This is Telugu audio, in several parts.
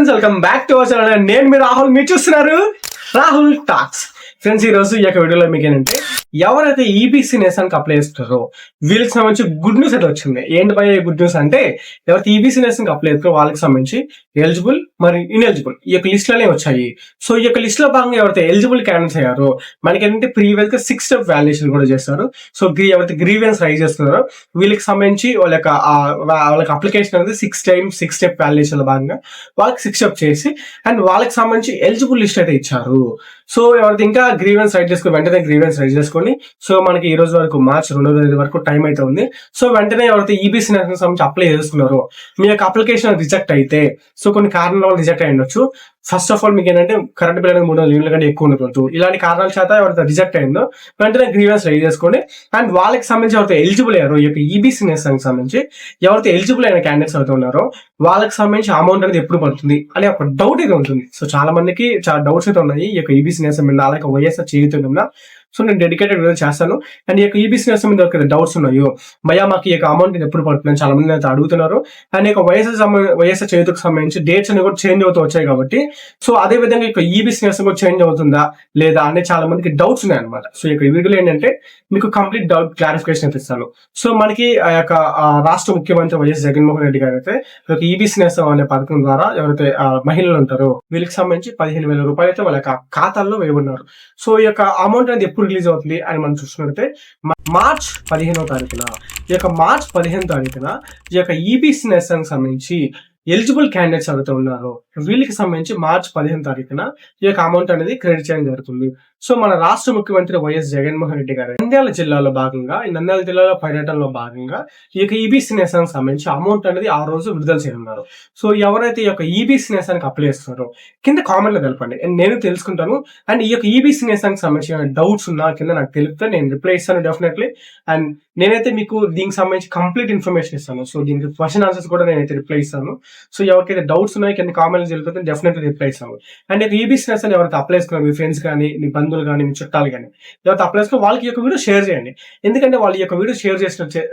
Friends, welcome back to our channel. నేను మీ రాహుల్, మీరు చూస్తున్నారు రాహుల్ టాక్స్. ఫ్రెండ్స్, ఈ రోజు ఈ యొక్క వీడియోలో మీకు ఏంటంటే ఎవరైతే ఈబీసీ నేషన్కి అప్లై చేస్తారో వీళ్ళకి సంబంధించి గుడ్ న్యూస్ అయితే వచ్చింది. ఏంటి బై గుడ్ న్యూస్ అంటే, ఎవరైతే ఈబీసీ నేషన్కి అప్లై చేస్తారో వాళ్ళకి సంబంధించి ఎలిజిబుల్ మరి ఇన్ఎలిజిబుల్ ఈ యొక్క లిస్ట్ లోనే వచ్చాయి. సో ఈ యొక్క లిస్ట్ లో భాగంగా ఎవరైతే ఎలిజిబుల్ క్యాండిడేట్స్ అయ్యారో మనకి ఏంటంటే ప్రీవియస్ గా 6 స్టెప్ వాల్యుయేషన్ కూడా చేస్తారు. సో ఎవరైతే గ్రీవెన్స్ రైజ్ చేస్తున్నారో వీళ్ళకి సంబంధించి వాళ్ళకి అప్లికేషన్ అనేది 6 స్టెప్ వాల్యుయేషన్ లో భాగంగా వాళ్ళకి 6 స్టెప్ చేసి అండ్ వాళ్ళకి సంబంధించి ఎలిజిబుల్ లిస్ట్ అయితే ఇచ్చారు. సో ఎవరైతే ఇంకా గ్రీవెన్స్ రైజ్ చేసుకుని వెంటనే గ్రీవెన్స్ రైజ్ చేసుకొని, సో మనకి ఈ రోజు వరకు మార్చి 2వ తేదీ వరకు టైం అయితే ఉంది. సో వెంటనే ఎవరైతే ఈబీసీ నేషనల్ సంబంధించి అప్లై చేసుకున్నారో మీ యొక్క అప్లికేషన్ రిజెక్ట్ అయితే, సో కొన్ని కారణాల వల్ల రిజెక్ట్ అయి ఉండొచ్చు. ఫస్ట్ ఆఫ్ ఆల్ మీకు ఏంటంటే కరెంట్ బిల్ అనేది 300 యూనిట్ల కంటే ఎక్కువ ఉండకూడదు. ఇలాంటి కారణాల చేత ఎవరైతే రిజెక్ట్ అయిందో వెంటనే గ్రీవెన్స్ రైజ్ చేసుకోండి. అండ్ వాళ్ళకి సంబంధించి ఎవరైతే ఎలిజిబుల్ అయ్యారో ఈ యొక్క ఈబీసీ నేషనల్ సంబంధించి ఎవరైతే ఎలిజిబుల్ అయిన క్యాండిడేట్స్ అవుతూ ఉన్నారో వాళ్ళకి సంబంధించి అమౌంట్ అనేది ఎప్పుడు పడుతుంది అనే ఒక డౌట్ అయితే ఉంటుంది. సో చాలా మందికి చాలా డౌట్స్ అయితే ఉన్నాయి ఈ యొక్క ఈబీసీ నేషనల్ మీద, అలాగే వైఎస్ఆర్ చేయుతుందా. సో నేను డెడికేటెడ్ వీడియో చేస్తాను. అండ్ ఈ యొక్క ఈబీసీ నేషనల్ మీద ఒక డౌట్స్ ఉన్నాయో, భయ్యా మాకు ఈ యొక్క అమౌంట్ ఎప్పుడు పడుతుందని చాలా మంది అయితే అడుగుతున్నారు. అండ్ ఈ యొక్క వైఎస్ఆర్ చేయుతకు సంబంధించి డేట్స్ అనేవి కూడా చేంజ్ అవుతూ వచ్చాయి కాబట్టి, సో అదే విధంగా ఈ యొక్క ఈబీసీ నేషనల్ కూడా చేంజ్ అవుతుందా లేదా అనే చాలా మందికి డౌట్స్ ఉన్నాయి అనమాట. సో ఈ యొక్క వీడియోలో ఏంటంటే మీకు కంప్లీట్ డౌట్ క్లారిఫికేషన్ అయితే ఇస్తాను. సో మనకి ఆ యొక్క రాష్ట్ర ముఖ్యమంత్రి వైఎస్ జగన్మోహన్ రెడ్డి గారు అయితే ఈబీసీ నేషనల్ అనే పథకం ద్వారా ఎవరైతే మహిళలు ఉంటారో వీళ్ళకి సంబంధించి 15,000 రూపాయలు అయితే వాళ్ళ యొక్క ఖాతాల్లో వేయబడినారు. సో ఈ యొక్క అమౌంట్ అనేది ఎప్పుడు రిలీజ్ అవుతుంది అని మనం చూసుకున్నట్లయితే మార్చ్ 15వ తారీఖున ఈ యొక్క మార్చ్ 15వ తారీఖున ఈ యొక్క ఈబీసీ నేషనల్ సంబంధించి ఎలిజిబుల్ క్యాండిడేట్స్ ఎవరైతే ఉన్నారో వీళ్ళకి సంబంధించి మార్చ్ 15వ తారీఖున ఈ యొక్క అమౌంట్ అనేది క్రెడిట్ చేయడం జరుగుతుంది. సో మన రాష్ట్ర ముఖ్యమంత్రి వైఎస్ జగన్మోహన్ రెడ్డి గారు నంద్యాల జిల్లాలో భాగంగా, ఈ నంద్యాల జిల్లాలో పర్యటనలో భాగంగా ఈ యొక్క ఈబీసీ నేషనల్ సంబంధించి అమౌంట్ అనేది ఆ రోజు విడుదల చేయనున్నారు. సో ఎవరైతే ఈ యొక్క ఈబీసీ నేషనల్కి అప్లై చేస్తున్నారో కింద కామెంట్ లో తెలపండి, నేను తెలుసుకుంటాను. అండ్ ఈ యొక్క ఈబీసీ నేషనల్కి సంబంధించిన డౌట్స్ ఉన్నా కింద నాకు తెలిపితే నేను రిప్లై ఇస్తాను డెఫినెట్లీ. అండ్ నేనైతే మీకు దీనికి సంబంధించి కంప్లీట్ ఇన్ఫర్మేషన్ ఇస్తాను. సో దీనికి క్వశ్చన్ ఆన్సర్స్ కూడా నేనైతే రిప్లై ఇస్తాను. సో ఎవరికైతే డౌట్స్ ఉన్నాయో కింద కామెంట్ తెలిపితే డెఫినెట్లీ రిప్లై ఇస్తాను. అండ్ ఈబీసీ నేషనల్ ఎవరైతే అప్లై చేసుకున్నారు, మీ ఫ్రెండ్స్ కానీ మీ బంధువులు కానీ మీ చుట్టాలు కానీ ఎవరైతే అప్లై చేసుకుని వాళ్ళకి ఈ యొక్క వీడియో షేర్ చేయండి. ఎందుకంటే వాళ్ళు ఈ యొక్క వీడియో షేర్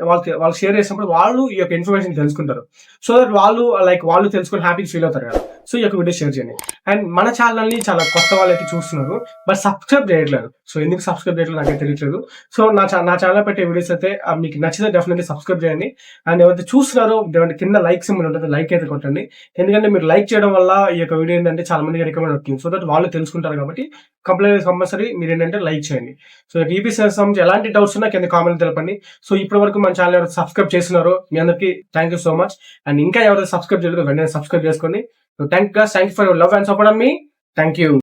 వాళ్ళు షేర్ చేసినప్పుడు వాళ్ళు ఈ యొక్క ఇన్ఫర్మేషన్ తెలుసుకుంటారు. సో దట్ వాళ్ళు తెలుసుకుని హ్యాపీ ఫీల్ అవుతారు కదా. సో ఈ యొక్క వీడియో షేర్ చేయండి. అండ్ మన ఛానల్ ని చాలా కొత్త వాళ్ళు అయితే చూస్తున్నారు, బట్ సబ్స్క్రైబ్ చేయట్లేదు. సో ఎందుకు సబ్స్క్రైబ్ చేయట్లేదు నాకైతే తెలియట్లేదు. సో నా ఛానల్ పెట్టే వీడియోస్ అయితే మీకు నచ్చితే డెఫినెట్లీ సబ్స్క్రైబ్ చేయండి. అండ్ ఎవరైతే చూస్తున్నారో కింద లైక్ సింబల్ ఉంటుంది, లైక్ అయితే కొట్టండి. ఎందుకంటే మీరు లైక్ చేయడం వల్ల ఈ యొక్క వీడియో ఏంటంటే చాలా మందికి రికమెండ్ అవుతుంది. సో దట్ వాళ్ళు తెలుసుకుంటారు కాబట్టి కంపల్సరీ మీరు ఏంటంటే లైక్ చేయండి. సో ఈబీసీ సంబంధించి ఎలాంటి డౌట్స్ ఉన్నా కింద కామెంట్ తెలపండి. సో ఇప్పటి వరకు మన ఛానల్ ఎవరైతే సబ్స్క్రైబ్ చేస్తున్నారో మీ అందరికీ thank you so much. And ఇంకా ఎవరైతే సబ్స్క్రైబ్ చేయలేదో వెంటనే సబ్స్క్రైబ్ చేసుకోండి. So thank you for your love and support on me. Thank you.